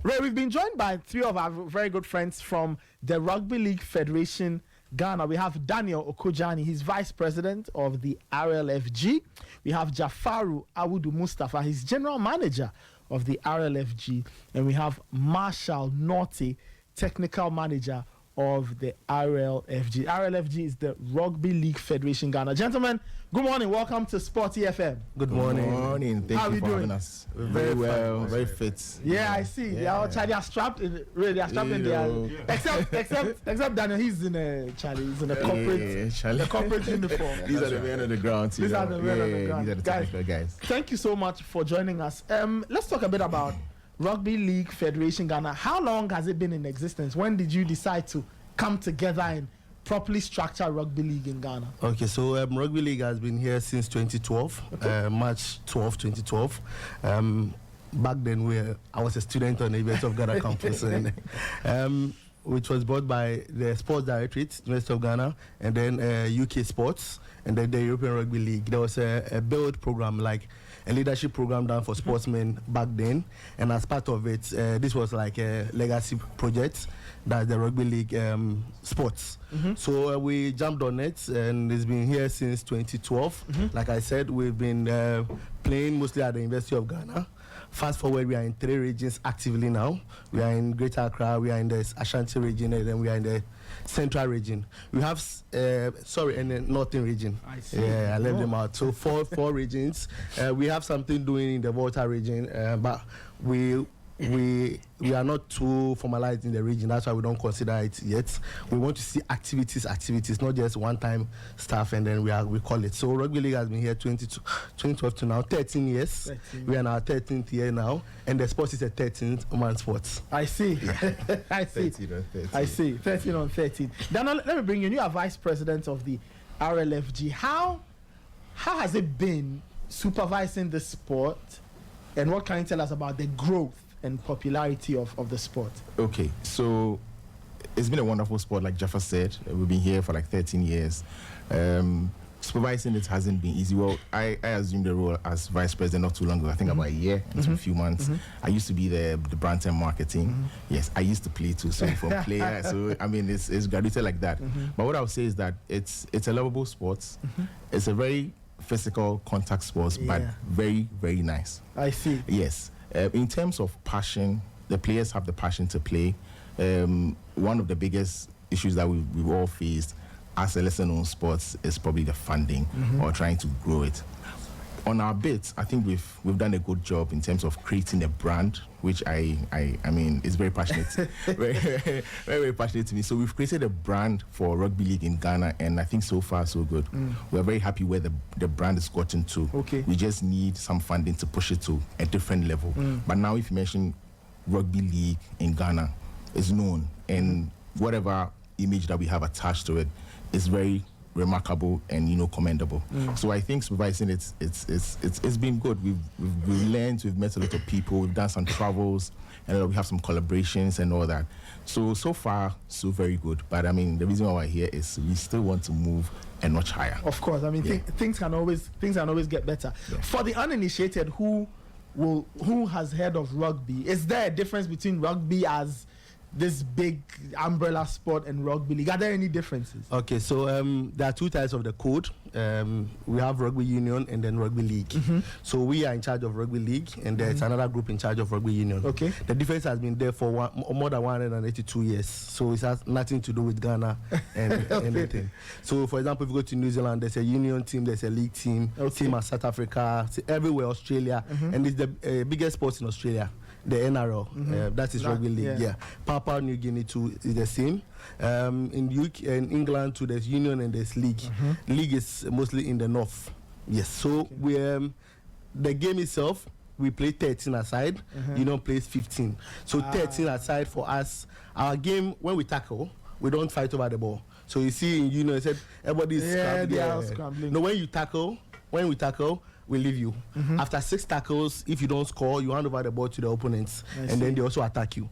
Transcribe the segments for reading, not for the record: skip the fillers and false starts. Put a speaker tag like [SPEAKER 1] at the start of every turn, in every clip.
[SPEAKER 1] Ray, we've been joined by three of our very good friends from the Rugby League Federation Ghana. We have Daniel Okojani, he's Vice President of the RLFG. We have Jafaru Awudu Mustafa, he's General Manager of the RLFG. And we have Marshall Norty, Technical Manager of the RLFG. RLFG is the Rugby League Federation Ghana. Gentlemen, good morning. Welcome to SportyFM.
[SPEAKER 2] Good morning.
[SPEAKER 3] Good morning. Thank you for having us. Very well, very fit.
[SPEAKER 1] Yeah, I see. Yeah. They are strapped in. Really, they are strapped in there. Except Daniel, he's in a Charlie. He's in a corporate, the corporate uniform.
[SPEAKER 3] These are the men on the ground.
[SPEAKER 1] These are the men on the ground.
[SPEAKER 3] These are the technical guys.
[SPEAKER 1] Thank you so much for joining us. Let's talk a bit about Rugby League Federation Ghana. How long has it been in existence? When did you decide to come together and properly structure Rugby League in Ghana?
[SPEAKER 2] Okay, so Rugby League has been here since 2012, okay. March 12, 2012. Back then, I was a student on the University of Ghana campus, and, which was brought by the Sports Directorate, University of Ghana, and then UK Sports, and then the European Rugby League. There was a build program, like a leadership program done for sportsmen back then, and as part of it, this was like a legacy project that the Rugby League sports. So we jumped on it, and it's been here since 2012. Like I said, we've been playing mostly at the University of Ghana. Fast forward, we are in 3 regions actively now. We are in Greater Accra, we are in the Ashanti region, and then we are in the Central region. We have, in the Northern region.
[SPEAKER 1] I see.
[SPEAKER 2] Yeah, I left them out. So four regions. We have something doing in the Volta region, but we are not too formalized in the region. That's why we don't consider it yet. We want to see activities, not just one-time stuff, and then we call it. So Rugby League has been here 2012 to now, 13 years. We are in our 13th year now, and the sport is a 13th man sport.
[SPEAKER 1] I see.
[SPEAKER 2] Yeah.
[SPEAKER 1] I see.
[SPEAKER 3] 13 on 13.
[SPEAKER 1] I see. 13 on 13. Then let me bring you. You are Vice President of the RLFG. How has it been supervising the sport, and what can you tell us about the growth and popularity of the sport? Okay,
[SPEAKER 3] so it's been a wonderful sport, like Jaffa said. We've been here for like 13 years. Supervising it hasn't been easy. Well, I assumed the role as vice president not too long ago, I think about a year and a few months. I used to be the brand and marketing. Yes, I used to play too, so from player, so I mean it's graduated like that. But what I would say is that it's a lovable sport. It's a very physical contact sport, but very, very nice.
[SPEAKER 1] I see.
[SPEAKER 3] Yes. In terms of passion, the players have the passion to play. One of the biggest issues that we've all faced as a lesser-known sports is probably the funding or trying to grow it. On our bit, I think we've done a good job in terms of creating a brand, which I mean is very passionate, very, very, very passionate to me. So we've created a brand for Rugby League in Ghana, and I think so far so good. We're very happy where the brand has gotten to.
[SPEAKER 1] Okay.
[SPEAKER 3] We just need some funding to push it to a different level. But now, if you mention Rugby League in Ghana, it's known, and whatever image that we have attached to it is very remarkable and commendable. So I think supervising it's been good. We've learned, we've met a lot of people, we've done some travels, and we have some collaborations and all that. So far so very good. But I mean the reason why we're here is we still want to move a notch higher.
[SPEAKER 1] Of course, I mean things can always get better. For the uninitiated who has heard of rugby, is there a difference between rugby as this big umbrella sport and rugby league? Are there any differences?
[SPEAKER 2] Okay, so there are 2 types of the code. We have rugby union and then rugby league. So we are in charge of rugby league, and there's another group in charge of rugby union. Okay. The difference has been there for more than 182 years. So it has nothing to do with Ghana and anything. So for example, if you go to New Zealand, there's a union team, there's a league team, team at South Africa, everywhere, Australia, and it's the biggest sport in Australia. The NRL, that is rugby league. Yeah. Papua New Guinea too is the same. In UK and England too, there's union and there's league. League is mostly in the north. Yes. So we the game itself, we play 13 aside. Union plays 15. So 13 aside for us. Our game, when we tackle, we don't fight over the ball. So you see in union, it said everybody's scrambling. No, when we tackle, we leave you. After 6 tackles, if you don't score, you hand over the ball to the opponents, and then they also attack you.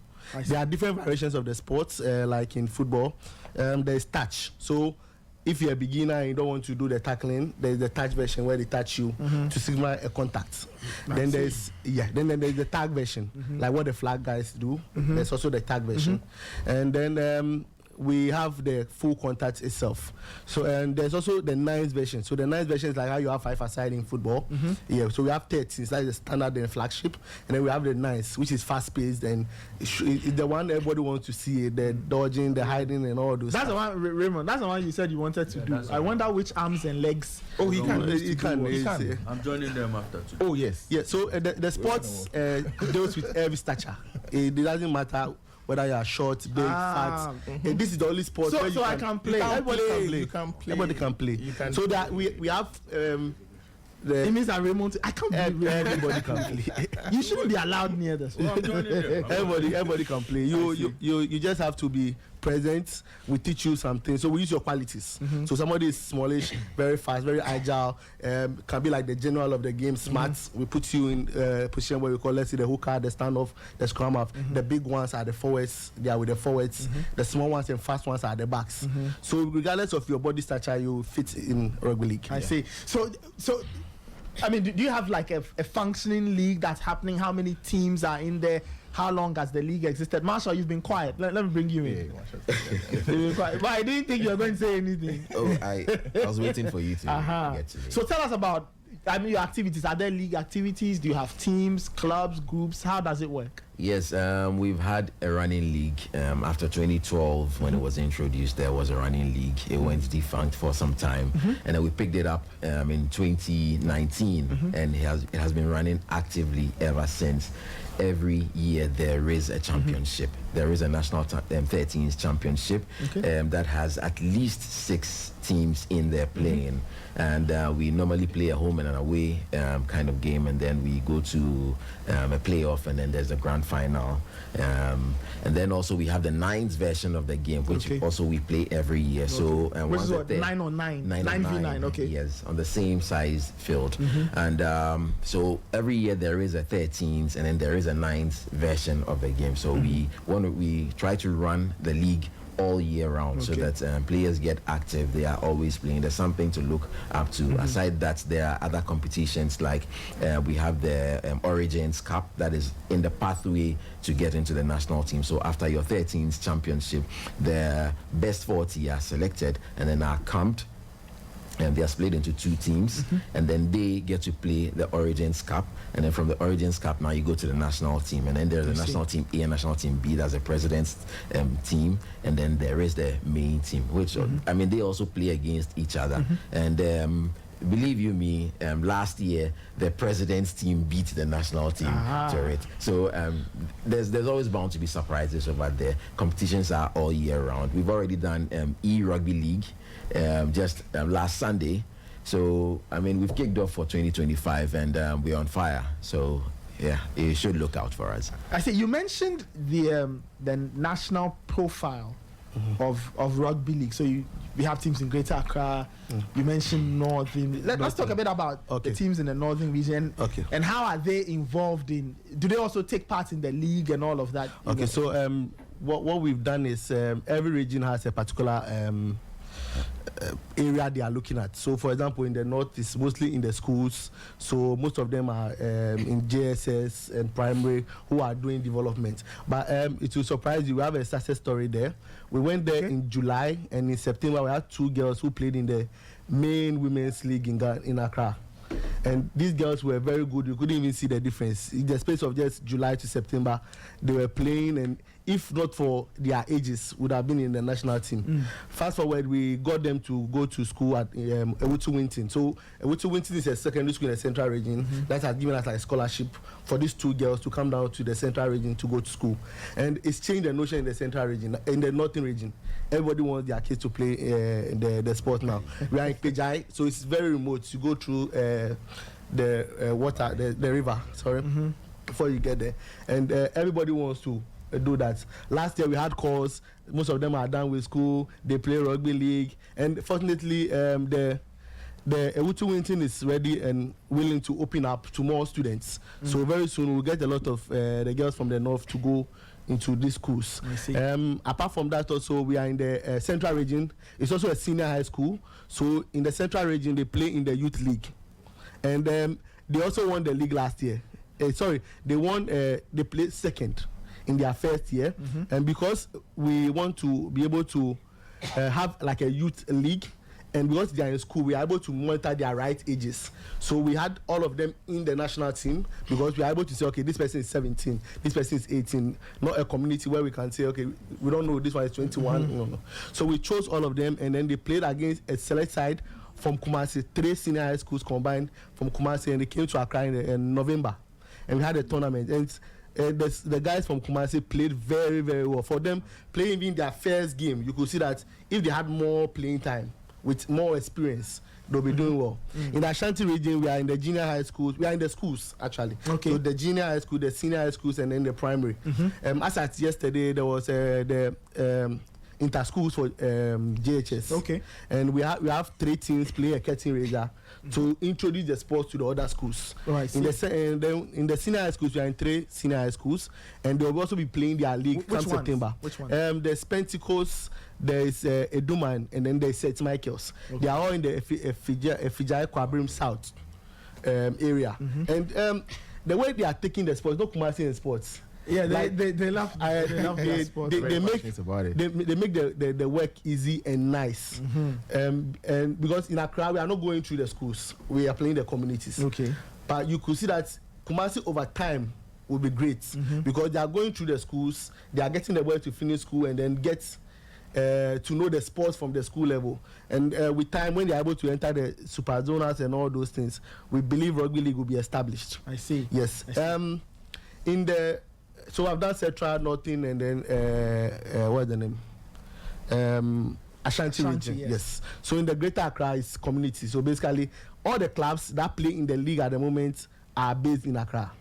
[SPEAKER 2] There are different variations of the sports, like in football. There's touch. So if you're a beginner and you don't want to do the tackling, there's the touch version where they touch you to signal a contact. Then there's there's the tag version, like what the flag guys do. There's also the tag version, and then we have the full contact itself. So and there's also the nines version. So the nines version is like how you have 5-a-side in football. Yeah. So we have 13s, that's the standard and flagship, and then we have the nines, which is fast paced and it's the one everybody wants to see. The dodging, the hiding, and all those.
[SPEAKER 1] That's the one, Raymond. That's the one you said you wanted to do. I wonder which arms and legs.
[SPEAKER 3] Oh, he can.
[SPEAKER 2] He can.
[SPEAKER 4] I'm joining them after today.
[SPEAKER 3] Oh yes.
[SPEAKER 2] Yeah. So the sports deals with every stature. It doesn't matter whether you are short, big, fat. This is the only sport where
[SPEAKER 1] I can play.
[SPEAKER 2] Everybody can play. Everybody can play. So that we have.
[SPEAKER 1] It means that Raymond, I can't believe
[SPEAKER 2] everybody can play.
[SPEAKER 1] You shouldn't be allowed near this.
[SPEAKER 4] Well, I'm joining them.
[SPEAKER 2] Everybody can play. You just have to be present. We teach you something. So we use your qualities. So somebody is smallish, very fast, very agile, can be like the general of the game, smart. We put you in position where we call, let's say, the hooker, the standoff, the scrum half. The big ones are the forwards. They are with the forwards. The small ones and fast ones are the backs. So regardless of your body stature, you fit in rugby league.
[SPEAKER 1] I see. So I mean, do you have like a functioning league that's happening? How many teams are in there? How long has the league existed? Marshall, you've been quiet. Let me bring you in. You've been quiet. But I didn't think you were going to say anything.
[SPEAKER 3] Oh, I was waiting for you to get to me.
[SPEAKER 1] So tell us about, your activities. Are there league activities? Do you have teams, clubs, groups? How does it work?
[SPEAKER 5] Yes, we've had a running league. After 2012, when it was introduced, there was a running league. It went defunct for some time, and then we picked it up in 2019, and it has been running actively ever since. Every year there is a championship. There is a national 13s championship that has at least 6 teams in there playing, and we normally play a home and an away kind of game, and then we go to a playoff, and then there's a grand final, and then also we have the 9s version of the game, which also we play every year. So
[SPEAKER 1] which is what, 9 on 9? 9v9, okay.
[SPEAKER 5] Yes, on the same size field. And so every year there is a 13s, and then there is a 9s version of the game. So we try to run the league all year round, so that players get active. They are always playing. There's something to look up to. Aside that, there are other competitions, like we have the Origins Cup that is in the pathway to get into the national team. So after your 13th championship, the best 40 are selected and then are camped, and they are split into 2 teams, and then they get to play the Origins Cup, and then from the Origins Cup now you go to the national team, and then there's the national team A and national team B. That's the president's team, and then there is the main team, which I mean, they also play against each other, and believe you me, last year the president's team beat the national team to it. So there's always bound to be surprises over there. Competitions are all year round. We've already done Rugby League just last Sunday. So I mean, we've kicked off for 2025, and we're on fire. So yeah, you should look out for us.
[SPEAKER 1] I see. You mentioned the national profile of rugby league. So we have teams in Greater Accra. You mentioned Northern. Let's talk a bit about the teams in the Northern region. And how are they involved in? Do they also take part in the league and all of that?
[SPEAKER 2] Okay, so what we've done is every region has a particular area they are looking at. So for example, in the north, it's mostly in the schools, so most of them are in GHS and primary who are doing development. But it will surprise you, we have a success story there. We went there in July, and in September we had 2 girls who played in the main women's league in Accra. And these girls were very good. You couldn't even see the difference. In the space of just July to September, they were playing, and if not for their ages, would have been in the national team. Fast forward, we got them to go to school at Ewutu Winton. So Ewutu Winton is a secondary school in the central region that has given us a scholarship for these 2 girls to come down to the central region to go to school. And it's changed the notion in the central region, in the northern region. Everybody wants their kids to play the sport now. We are in Pejai, so it's very remote. You go through the water, the river, before you get there. And everybody wants to do that. Last year we had calls. Most of them are done with school. They play rugby league, and fortunately, the Ewutu Winton is ready and willing to open up to more students. So very soon we'll get a lot of the girls from the north to go into these schools.
[SPEAKER 1] I see.
[SPEAKER 2] Apart from that, also we are in the central region. It's also a senior high school. So in the central region, they play in the youth league, and they also won the league last year. They won. They played second in their first year, and because we want to be able to have like a youth league, and because they are in school, we are able to monitor their right ages. So we had all of them in the national team because we are able to say, okay, this person is 17, this person is 18, not a community where we can say, okay, we don't know, this one is 21. No. So we chose all of them, and then they played against a select side from Kumasi, 3 senior high schools combined from Kumasi, and they came to Accra in November, and we had a tournament. And the guys from Kumasi played very, very well. For them, playing in their first game, you could see that if they had more playing time, with more experience, they'll be doing well. In the Ashanti region, we are in the junior high schools. We are in the schools, actually.
[SPEAKER 1] Okay.
[SPEAKER 2] So the junior high school, the senior high schools, and then the primary. As at yesterday, there was the inter schools for GHS.
[SPEAKER 1] Okay.
[SPEAKER 2] And we have 3 teams play a curtain raiser to introduce the sports to the other schools.
[SPEAKER 1] Right.
[SPEAKER 2] In the senior high schools, we are in 3 senior high schools, and they will also be playing their league come September.
[SPEAKER 1] Which one?
[SPEAKER 2] There's Pentecost, there's Eduman, and then there's St. Michael's. Okay. They are all in the Efijai Kwabrim South area. And the way they are taking the sports, not Kumasi in sports.
[SPEAKER 1] Yeah, they love their sport.
[SPEAKER 2] They make the work easy and nice. And because in Accra, we are not going through the schools, we are playing the communities.
[SPEAKER 1] Okay.
[SPEAKER 2] But you could see that Kumasi over time will be great because they are going through the schools, they are getting the boys to finish school and then get to know the sports from the school level. And with time, when they are able to enter the super zonals and all those things, we believe rugby league will be established.
[SPEAKER 1] I see.
[SPEAKER 2] Yes. So I've done Central, Northern, and then what's the name? Ashanti region. Yes. So in the Greater Accra is community. So basically, all the clubs that play in the league at the moment are based in Accra.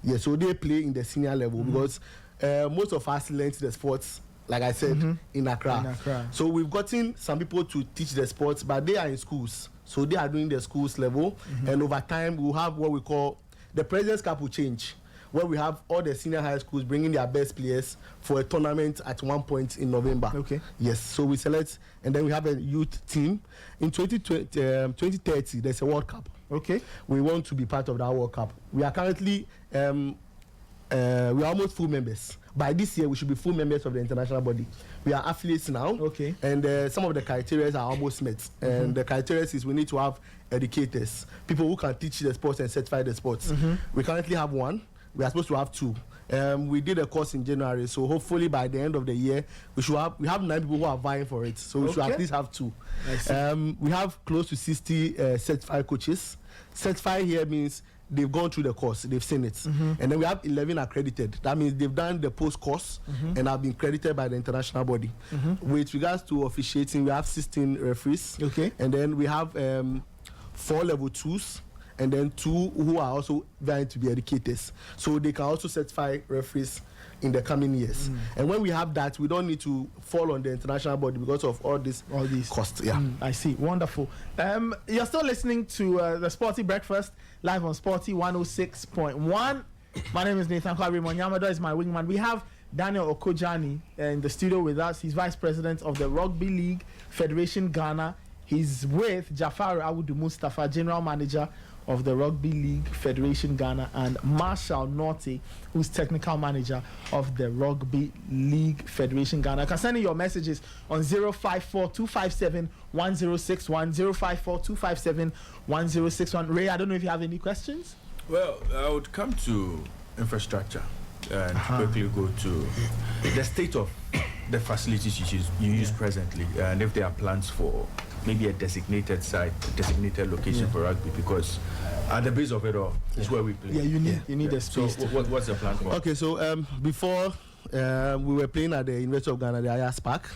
[SPEAKER 2] Yeah. So they play in the senior level because most of us learned the sports, like I said, in Accra. So we've gotten some people to teach the sports, but they are in schools. So they are doing the schools level, and over time we'll have what we call the President's Cup will change, where we have all the senior high schools bringing their best players for a tournament at one point in November. Okay. Yes, so we select, and then we have a youth team. In 2030, there's a World Cup. Okay. We want to be part of that World Cup. We are currently, we are almost full members. By this year, we should be full members of the international body. We are affiliates now. Okay. And some of the criteria are almost met. And the criteria is we need to have educators, people who can teach the sports and certify the sports. We currently have 1. We are supposed to have 2. We did a course in January, so hopefully by the end of the year we have 9 people who are vying for it. So we should at least have 2. We have close to 60 certified coaches. Certified here means they've gone through the course, they've seen it, and then we have 11 accredited. That means they've done the post course and have been credited by the international body. With regards to officiating, we have 16 referees. Okay. And then we have 4 level 2s. And then 2 who are also vying to be educators. So they can also certify referees in the coming years. And when we have that, we don't need to fall on the international body because of all these costs. Yeah.
[SPEAKER 1] I see. Wonderful. You're still listening to the Sporty Breakfast live on Sporty 106.1. My name is Nathan Kwabri Monyamado is my wingman. We have Daniel Okojani in the studio with us. He's Vice President of the Rugby League Federation Ghana. He's with Jafar Awudu Mustafa, General Manager of the Rugby League Federation Ghana, and Marshall Norte, who's Technical Manager of the Rugby League Federation Ghana. You can send in your messages on 054-257-1061, 054-257-1061. Ray, I don't know if you have any questions?
[SPEAKER 4] Well, I would come to infrastructure and quickly go to the state of the facilities you use presently, and if there are plans for maybe a designated site, a designated location for rugby, because at the base of it all is where we play.
[SPEAKER 1] Yeah, you need a space.
[SPEAKER 4] So what's the plan for?
[SPEAKER 2] Okay, so before we were playing at the University of Ghana, the Ayas Park,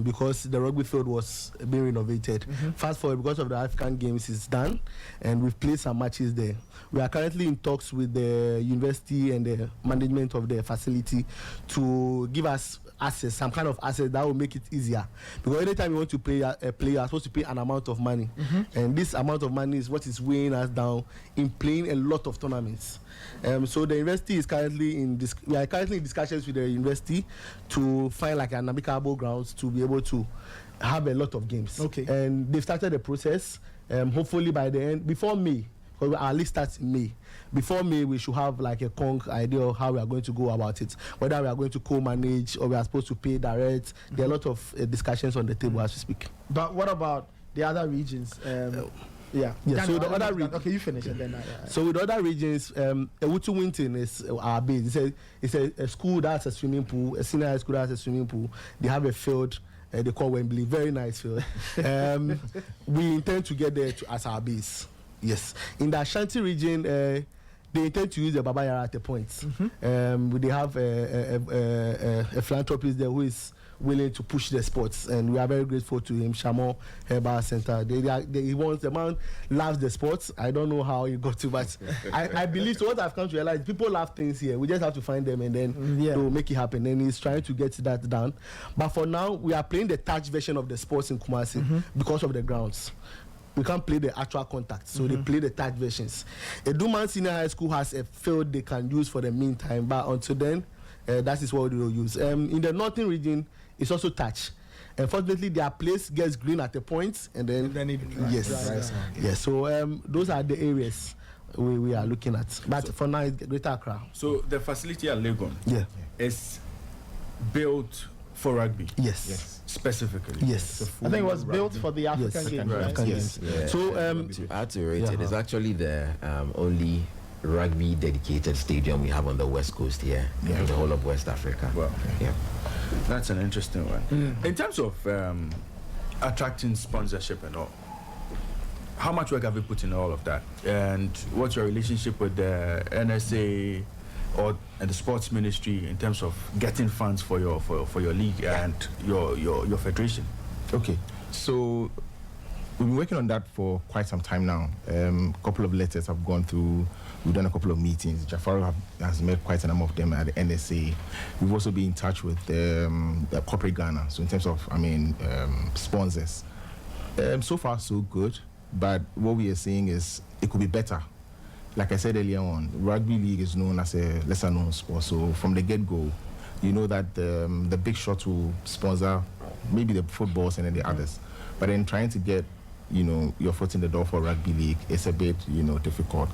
[SPEAKER 2] because the rugby field was being renovated. Fast forward, because of the African Games is done, and we've played some matches there. We are currently in talks with the university and the management of the facility to give us access, some kind of access that will make it easier. Because anytime you want to play a player, you are supposed to pay an amount of money. And this amount of money is what is weighing us down in playing a lot of tournaments. So the university is currently we are currently in discussions with the university to find like an amicable grounds to be able to have a lot of games.
[SPEAKER 1] Okay.
[SPEAKER 2] And they've started the process. Hopefully by the end, before May, because our list starts in May. Before May, we should have like a conk idea of how we are going to go about it. Whether we are going to co-manage or we are supposed to pay direct. There are a lot of discussions on the table as we speak.
[SPEAKER 1] But what about the other regions? Yeah.
[SPEAKER 2] So the other regions.
[SPEAKER 1] Okay, you finish and then.
[SPEAKER 2] So with the other regions, Ewutu Winton is our base. It's a school that has a swimming pool, a senior high school that has a swimming pool. They have a field. They call Wembley. Very nice field. We intend to get there as our base. Yes. In the Ashanti region, they intend to use the Baba Yara at a point. They have a philanthropist there who is willing to push the sports, and we are very grateful to him. Shamo Herbal Center. The man loves the sports. I don't know how he got to, but I believe. So what I've come to realize, people love things here. We just have to find them and then to make it happen. And he's trying to get that done. But for now, we are playing the touch version of the sports in Kumasi because of the grounds. We can't play the actual contact, so they play the touch versions. Eduman Senior High School has a field they can use for the meantime, but until then, that is what we will use. In the northern region, it's also touch. Unfortunately, their place gets green at a point, and then it yes. So those are the areas we are looking at. But so for now, it's Greater Accra.
[SPEAKER 4] So the facility at Legon is built for rugby.
[SPEAKER 2] Yes.
[SPEAKER 4] Specifically.
[SPEAKER 2] Yes.
[SPEAKER 1] I think it was built for the African Games.
[SPEAKER 2] Right? African Games.
[SPEAKER 5] Yeah.
[SPEAKER 2] So
[SPEAKER 5] to add to it, it is actually the only rugby dedicated stadium we have on the west coast here in the whole of West Africa.
[SPEAKER 4] Wow. Yeah. That's an interesting one. In terms of attracting sponsorship and all, how much work have you put in all of that? And what's your relationship with the NSA and the sports ministry in terms of getting funds for your league and your federation?
[SPEAKER 3] Okay, so we've been working on that for quite some time now. A couple of letters have gone through. We've done a couple of meetings. Jafar has made quite a number of them at the NSA. We've also been in touch with the corporate Ghana. So in terms of, sponsors, so far so good. But what we are saying is it could be better. Like I said earlier on, rugby league is known as a lesser known sport. So from the get-go, you know that the big shots will sponsor maybe the footballs and then the others. But then trying to get, your foot in the door for rugby league is a bit, difficult.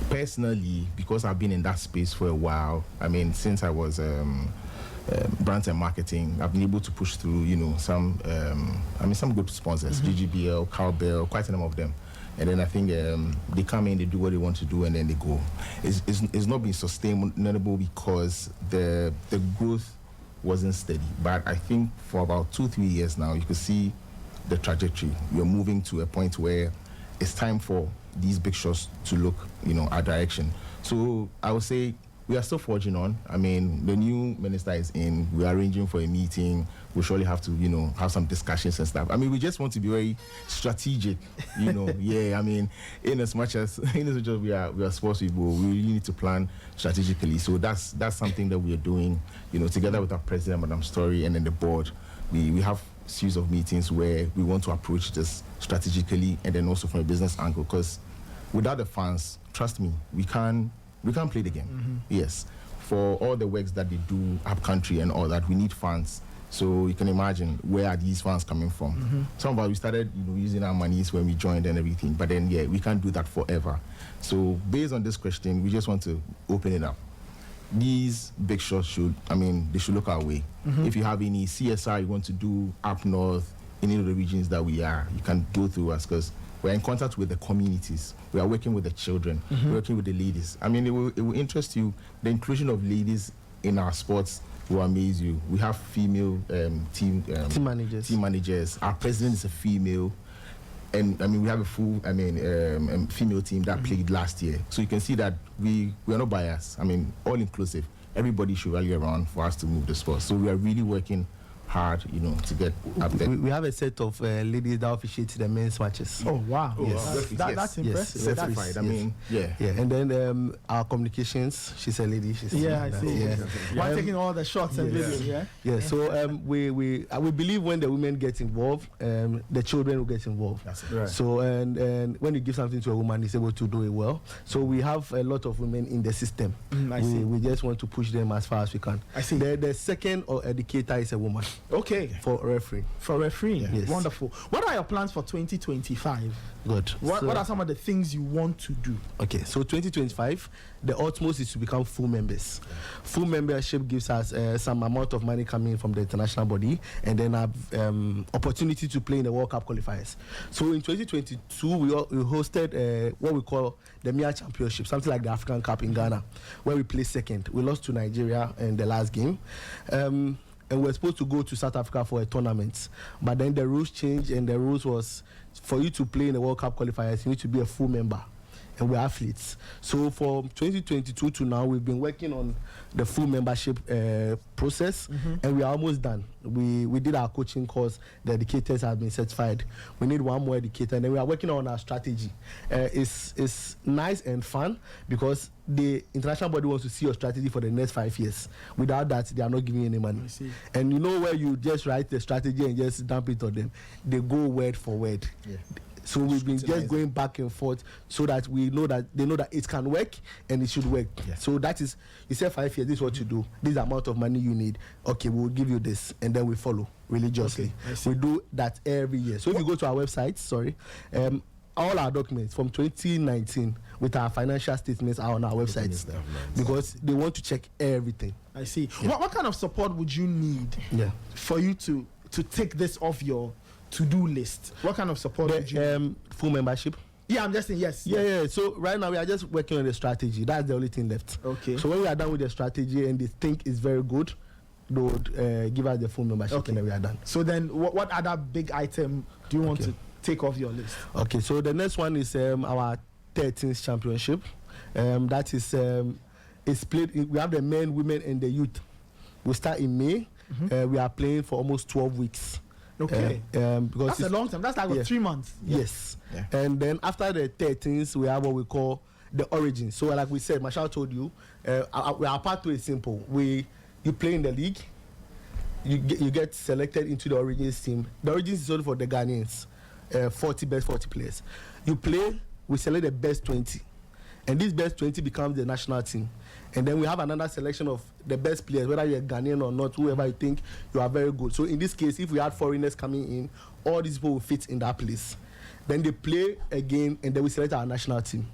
[SPEAKER 3] Personally, because I've been in that space for a while, since I was brand and marketing, I've been able to push through, some good sponsors, GGBL, Cowbell, quite a number of them. And then I think they come in, they do what they want to do, and then they go. It's not been sustainable because the growth wasn't steady. But I think for about 2-3 years now, you can see the trajectory. We're moving to a point where it's time for these big shots to look, our direction. So I would say we are still forging on. The new minister is in. We are arranging for a meeting. We'll surely have to, have some discussions and stuff. We just want to be very strategic, in as much as we are sports people, we really need to plan strategically. So that's something that we are doing, together with our president, Madam Story, and then the board. We have a series of meetings where we want to approach this strategically and then also from a business angle, because without the fans, trust me, we can't play the game. Yes, for all the works that they do up country and all that, we need fans. So you can imagine, where are these funds coming from? Some of us, we started using our monies when we joined and everything, but then we can't do that forever. So based on this question, we just want to open it up. These big shots they should look our way. If you have any CSR you want to do up north, in any of the regions that we are, you can go through us, because we're in contact with the communities. We are working with the children, working with the ladies. It will interest you. The inclusion of ladies in our sports will amaze you. We have female team managers. Our president is a female. And we have a full female team that played last year. So you can see that we are not biased. All inclusive. Everybody should rally around for us to move the sport. So we are really working hard, you know, to get up there.
[SPEAKER 2] We have a set of ladies that officiate the men's matches.
[SPEAKER 1] Oh wow!
[SPEAKER 2] Yes.
[SPEAKER 1] That's impressive.
[SPEAKER 2] Yes.
[SPEAKER 3] Certified. I mean, yeah.
[SPEAKER 2] And then our communications. She's a lady.
[SPEAKER 1] I see.
[SPEAKER 2] Yeah.
[SPEAKER 1] One taking all the shots and videos.
[SPEAKER 2] Yeah. So we believe when the women get involved, the children will get involved.
[SPEAKER 3] That's it.
[SPEAKER 4] Right.
[SPEAKER 2] So and when you give something to a woman, is able to do it well. So we have a lot of women in the system. We just want to push them as far as we can.
[SPEAKER 1] I see.
[SPEAKER 2] The second educator is a woman.
[SPEAKER 1] Okay.
[SPEAKER 2] For referee.
[SPEAKER 1] For refereeing.
[SPEAKER 2] Yes.
[SPEAKER 1] Wonderful. What are your plans for 2025?
[SPEAKER 2] Good.
[SPEAKER 1] What are some of the things you want to do?
[SPEAKER 2] Okay, so 2025, the utmost is to become full members. Full membership gives us some amount of money coming from the international body, and then have opportunity to play in the World Cup qualifiers. So in 2022, we hosted what we call the MIA Championship, something like the African Cup in Ghana, where we placed second. We lost to Nigeria in the last game. And we were supposed to go to South Africa for a tournament, but then the rules changed, and the rules was for you to play in the World Cup qualifiers, you need to be a full member, and we're athletes. So from 2022 to now, we've been working on the full membership process, and we are almost done. We did our coaching course. The educators have been certified. We need one more educator, and then we are working on our strategy. It's nice and fun because the international body wants to see your strategy for the next 5 years. Without that, they are not giving you any money. And you know where you just write the strategy and just dump it on them, they go word for word.
[SPEAKER 3] Yeah.
[SPEAKER 2] So we've been just going back and forth so that we know that they know that it can work and it should work.
[SPEAKER 3] Yeah.
[SPEAKER 2] So that is, you say 5 years, this is what you do. This amount of money you need. Okay, we'll give you this, and then we follow religiously.
[SPEAKER 1] Okay,
[SPEAKER 2] we do that every year. So if you go to our website, all our documents from 2019 with our financial statements are on our website because they want to check everything.
[SPEAKER 1] I see. What kind of support would you need for you to take this off your to-do list? What kind of support would you need?
[SPEAKER 2] Full membership.
[SPEAKER 1] Yeah, I'm just saying yes.
[SPEAKER 2] Yeah. So right now we are just working on the strategy. That's the only thing left.
[SPEAKER 1] Okay.
[SPEAKER 2] So when we are done with the strategy and they think it's very good, they would give us the full membership, and then we are done.
[SPEAKER 1] So then what other big item do you want to take off your list?
[SPEAKER 2] Okay, so the next one is our 13th championship. That is it's split. We have the men, women, and the youth. We start in May. We are playing for almost 12 weeks.
[SPEAKER 1] Okay.
[SPEAKER 2] Because
[SPEAKER 1] that's a long time. That's like 3 months.
[SPEAKER 2] Yes. Yeah. And then after the 13th, we have what we call the origin. So like we said, Marshall told you, our pathway is simple. You play in the league. You get selected into the origins team. The origins is only for the Ghanaians. 40 players. You play, we select the best 20, and this best 20 becomes the national team. And then we have another selection of the best players, whether you're Ghanaian or not, whoever you think you are very good. So in this case, if we had foreigners coming in, all these people will fit in that place. Then they play again, and then we select our national team.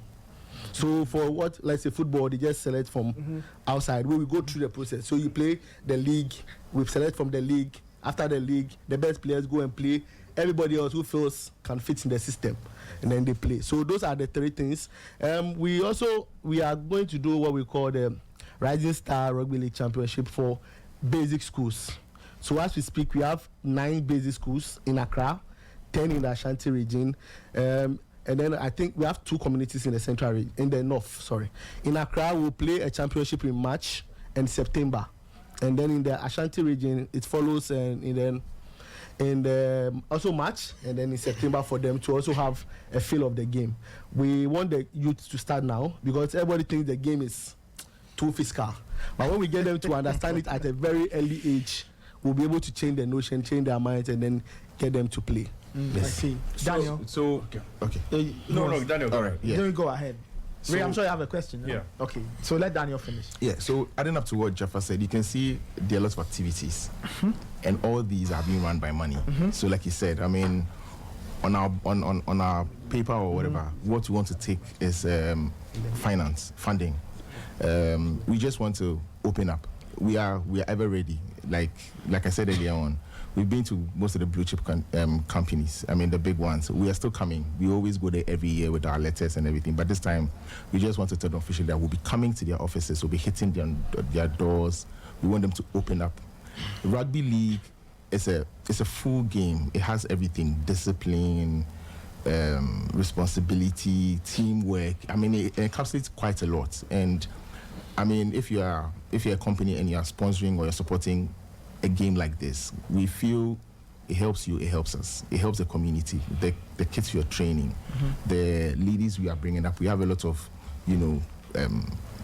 [SPEAKER 2] So for let's say football, they just select from outside. We will go through the process. So you play the league, we select from the league. After the league, the best players go and play. Everybody else who feels can fit in the system, and then they play. So those are the three things. We are going to do what we call the Rising Star Rugby League Championship for basic schools. So as we speak, we have 9 basic schools in Accra, 10 in the Ashanti region, and then I think we have 2 communities in the central region, in the north. Sorry, in Accra we'll play a championship in March and September, and then in the Ashanti region it follows, and also March, and then in September for them to also have a feel of the game. We want the youth to start now because everybody thinks the game is too physical, but when we get them to understand it at a very early age, we'll be able to change the notion, change their minds, and then get them to play.
[SPEAKER 1] I see. Daniel.
[SPEAKER 4] Okay. No, Daniel.
[SPEAKER 3] All right. Yeah.
[SPEAKER 1] Then we go ahead. Ray, I'm sure you have a question.
[SPEAKER 4] Yeah.
[SPEAKER 1] Okay. So let Daniel finish.
[SPEAKER 3] Yeah. So adding up to what Jaffa said, you can see there are lots of activities, and all these are being run by money. So like he said, I mean, on our paper or whatever, what we want to take is funding. We just want to open up. We are ever ready. Like I said earlier on, we've been to most of the blue chip companies. I mean, the big ones. We are still coming. We always go there every year with our letters and everything. But this time, we just want to tell them officially that we'll be coming to their offices. We'll be hitting their doors. We want them to open up. Rugby league is a full game. It has everything: discipline, responsibility, teamwork. I mean, it encapsulates quite a lot. And I mean, if you're a company and you're sponsoring or you're supporting a game like this, we feel it helps you, it helps us, it helps the community, the kids you're training, the ladies we are bringing up. We have a lot of,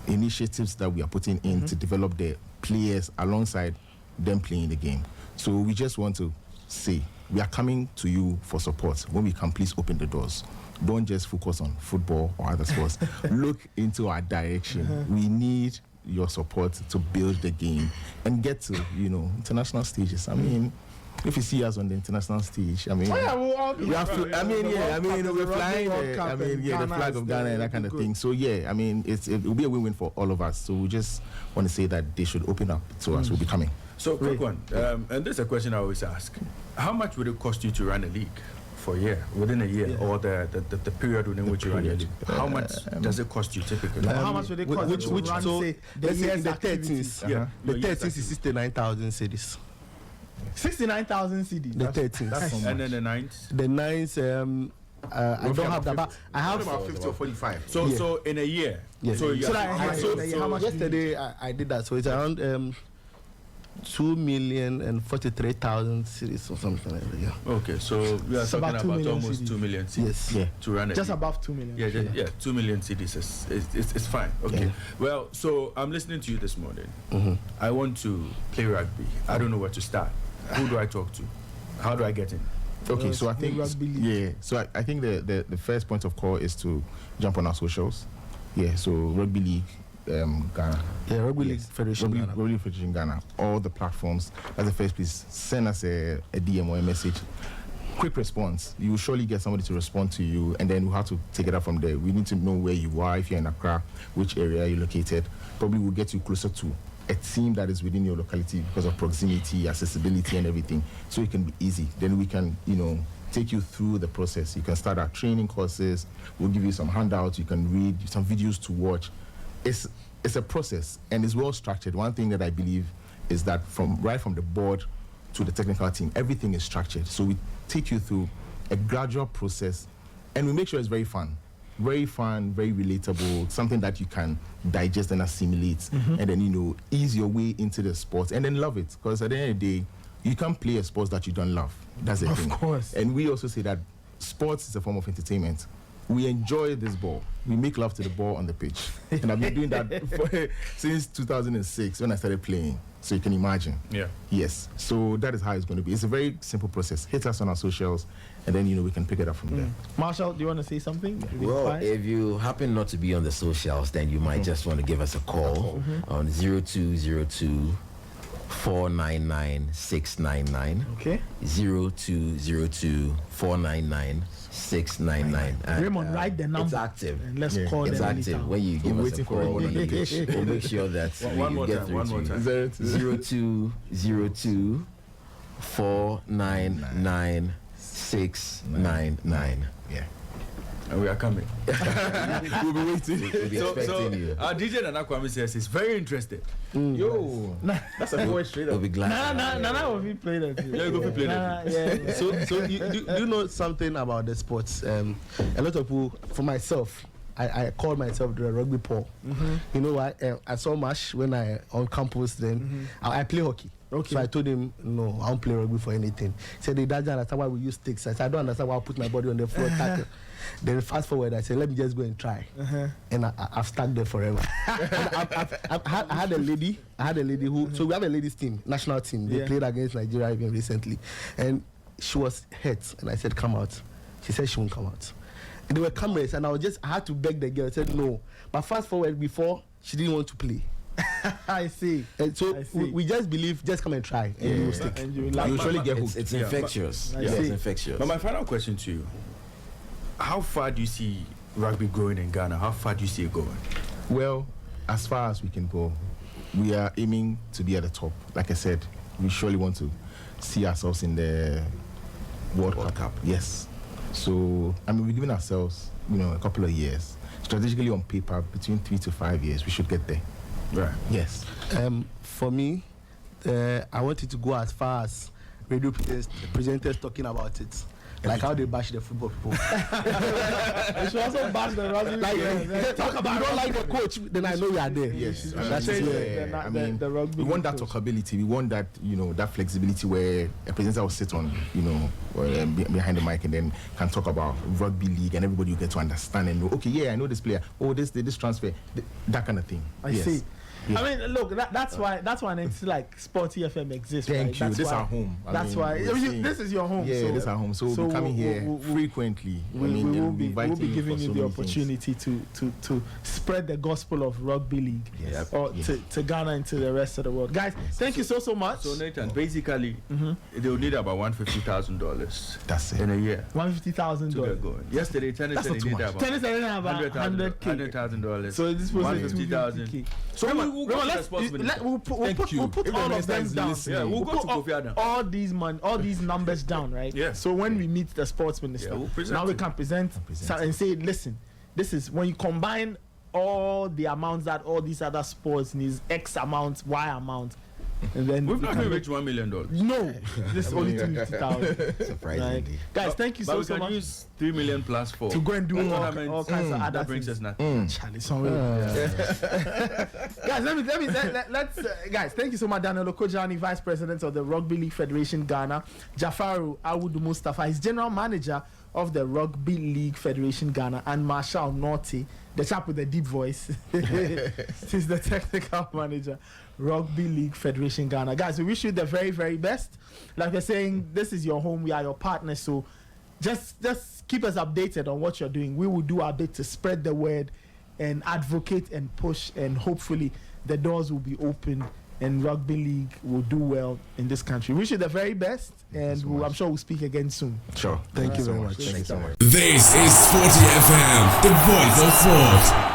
[SPEAKER 3] initiatives that we are putting in to develop the players alongside them playing the game. So we just want to say, we are coming to you for support. When we come, please open the doors. Don't just focus on football or other sports. Look into our direction. We need your support to build the game and get to, international stages. I mean, if you see us on the international stage, I mean, we're flying the flag of Ghana and that kind of thing. So yeah, I mean, it will be a win-win for all of us. So we just want to say that they should open up to us. We'll be coming.
[SPEAKER 4] So quick one, and this is a question I always ask: how much would it cost you to run a league for a year, within a year, or the period within which you run your league? How much does it cost you typically?
[SPEAKER 1] How much would it cost you to run, say, the year's activities?
[SPEAKER 2] The 13th is 69,000 cedis.
[SPEAKER 1] 69,000 cedis.
[SPEAKER 2] The 13th.
[SPEAKER 4] And then the 9th?
[SPEAKER 2] The 9th, I don't have that, but I have
[SPEAKER 3] about 50 or 45.
[SPEAKER 4] So in a year.
[SPEAKER 2] Yes.
[SPEAKER 4] So
[SPEAKER 1] how much
[SPEAKER 2] yesterday I did that. So it's around 2,043,000 cities or something like that. Yeah.
[SPEAKER 4] Okay, so we are talking about almost
[SPEAKER 1] CDs.
[SPEAKER 4] 2 million cities.
[SPEAKER 2] Yes.
[SPEAKER 4] To run it.
[SPEAKER 1] Just above 2 million.
[SPEAKER 4] Yeah, 2 million cities it's fine. Okay.
[SPEAKER 2] Yeah.
[SPEAKER 4] Well, so I'm listening to you this morning. I want to play rugby. I don't know where to start. Who do I talk to? How do I get in?
[SPEAKER 3] Okay, so I think
[SPEAKER 1] Rugby League.
[SPEAKER 3] So I think the first point of call is to jump on our socials. Yeah, so Rugby League Ghana.
[SPEAKER 2] Yeah, Rugby League Federation Ghana.
[SPEAKER 3] Rugby League Federation Ghana. All the platforms. That's the first piece. Send us a DM or a message. Quick response. You will surely get somebody to respond to you, and then we'll have to take it up from there. We need to know where you are, if you're in Accra, which area you're located. Probably we'll get you closer to a team that is within your locality because of proximity, accessibility, and everything. So it can be easy. Then we can, take you through the process. You can start our training courses. We'll give you some handouts. You can read some videos to watch. It's a process, and it's well structured. One thing that I believe is that right from the board to the technical team, everything is structured. So we take you through a gradual process, and we make sure it's very fun, very relatable, something that you can digest and assimilate, and then ease your way into the sport, and then love it. Because at the end of the day, you can't play a sport that you don't love. That's the thing.
[SPEAKER 1] Of course.
[SPEAKER 3] And we also say that sports is a form of entertainment. We enjoy this ball. We make love to the ball on the pitch. And I've been doing that since 2006 when I started playing. So you can imagine.
[SPEAKER 4] Yeah.
[SPEAKER 3] Yes. So that is how it's going to be. It's a very simple process. Hit us on our socials, and then, we can pick it up from there.
[SPEAKER 1] Marshall, do you want to say something?
[SPEAKER 5] Well, if you happen not to be on the socials, then you might just want to give us a call on 0202 499 699.
[SPEAKER 1] Okay.
[SPEAKER 5] 0202 499 699.
[SPEAKER 1] Raymond, write the number.
[SPEAKER 5] It's active.
[SPEAKER 1] And let's call
[SPEAKER 5] It's
[SPEAKER 1] them
[SPEAKER 5] active.
[SPEAKER 1] anytime.
[SPEAKER 5] When you give us a call,
[SPEAKER 3] everyone on the
[SPEAKER 5] we'll make sure that we get through to you. 0202 499 699.
[SPEAKER 3] Yeah.
[SPEAKER 4] And we are coming.
[SPEAKER 3] We'll be waiting.
[SPEAKER 5] We'll be expecting you.
[SPEAKER 4] Our DJ Nana Kwame says he's very interested.
[SPEAKER 3] Yo, that's a poet straight
[SPEAKER 5] We'll
[SPEAKER 3] up.
[SPEAKER 5] be glad.
[SPEAKER 1] Nana will be playing it.
[SPEAKER 4] Yeah, go play that.
[SPEAKER 1] Yeah.
[SPEAKER 2] So do you know something about the sports? A lot of people, for myself, I call myself the rugby Paul. You know what? I saw Mash when I on campus. Then I play hockey.
[SPEAKER 1] Okay.
[SPEAKER 2] So I told him, no, I don't play rugby for anything. He said, he doesn't understand why we use sticks. I said, I don't understand why I put my body on the floor. Tackle. Then fast forward, I said, let me just go and try. And I've stuck there forever. I had a lady who, so we have a ladies team, national team. They played against Nigeria even recently. And she was hurt. And I said, come out. She said she won't come out. And there were cameras, and I had to beg the girl. I said, no. But fast forward, before, she didn't want to play.
[SPEAKER 1] I see.
[SPEAKER 2] And so we just believe, just come and try, and you will stick.
[SPEAKER 1] And you
[SPEAKER 3] usually get hooked.
[SPEAKER 5] It's infectious. It's infectious.
[SPEAKER 4] But my final question to you: how far do you see rugby growing in Ghana? How far do you see it going?
[SPEAKER 3] Well, as far as we can go, we are aiming to be at the top. Like I said, we surely want to see ourselves in the World Cup. Yes. So, we're giving ourselves, a couple of years. Strategically on paper, between 3 to 5 years, we should get there.
[SPEAKER 4] Right.
[SPEAKER 3] Yes.
[SPEAKER 2] For me, I wanted to go as far as radio presenters talking about it. Like how they bash the football people.
[SPEAKER 1] You should also bash the rugby.
[SPEAKER 2] Talk about you don't like the coach, then I know you are there.
[SPEAKER 3] Yes,
[SPEAKER 2] That's it.
[SPEAKER 3] I mean,
[SPEAKER 1] the rugby
[SPEAKER 3] we want that
[SPEAKER 1] coach.
[SPEAKER 3] talkability. We want that, that flexibility where a presenter will sit on, behind the mic and then can talk about rugby league and everybody will get to understand and know. Okay, yeah, I know this player. Oh, this transfer, that kind of thing.
[SPEAKER 1] I see. Yeah. I mean, look, that's why it's like SportyFM exists.
[SPEAKER 3] Thank
[SPEAKER 1] right?
[SPEAKER 3] you.
[SPEAKER 1] That's
[SPEAKER 3] this
[SPEAKER 1] why,
[SPEAKER 3] our home.
[SPEAKER 1] That's why this is your home.
[SPEAKER 3] Yeah,
[SPEAKER 1] so,
[SPEAKER 3] this is our home. So we'll be coming here frequently.
[SPEAKER 1] We'll be giving you the opportunity to spread the gospel of rugby league to Ghana and to the rest of the world. Guys, thank you so much.
[SPEAKER 4] So Nathan, basically, they'll need about $150,000.
[SPEAKER 3] That's it.
[SPEAKER 4] In a year.
[SPEAKER 1] $150,000.
[SPEAKER 4] Yesterday, tennis said they needed about $100,000.
[SPEAKER 1] So this was
[SPEAKER 4] $150,000.
[SPEAKER 1] So we'll put all of them down.
[SPEAKER 4] Yeah, we'll go to Kofi Adam.
[SPEAKER 1] All these numbers down, right?
[SPEAKER 4] Yeah.
[SPEAKER 1] So when we meet the sports minister, now we can present and say, listen, this is when you combine all the amounts that all these other sports needs, X amount, Y amount. And then
[SPEAKER 4] we've not even reached $1 million.
[SPEAKER 1] No, this is only 250,000.
[SPEAKER 5] Surprisingly,
[SPEAKER 1] right? Guys, thank you so much.
[SPEAKER 4] We can use $3 million plus for
[SPEAKER 1] to go and do all kinds of other
[SPEAKER 4] that brings
[SPEAKER 1] things.
[SPEAKER 4] us nothing.
[SPEAKER 1] Guys, let's guys. Thank you so much, Daniel Okojani, Vice President of the Rugby League Federation Ghana, Jafaru Awudu Mustafa, his General Manager of the Rugby League Federation Ghana, and Marshall Naughty, the chap with the deep voice. He's the Technical Manager, Rugby League Federation Ghana. Guys, we wish you the very, very best. Like we're saying, this is your home. We are your partners. So just keep us updated on what you're doing. We will do our bit to spread the word and advocate and push, and hopefully the doors will be open and rugby league will do well in this country. Wish you the very best, and I'm sure we'll speak again soon.
[SPEAKER 3] Sure.
[SPEAKER 2] Thank you very much.
[SPEAKER 3] Thank you so much.
[SPEAKER 6] This is SportyFM, the voice of sport.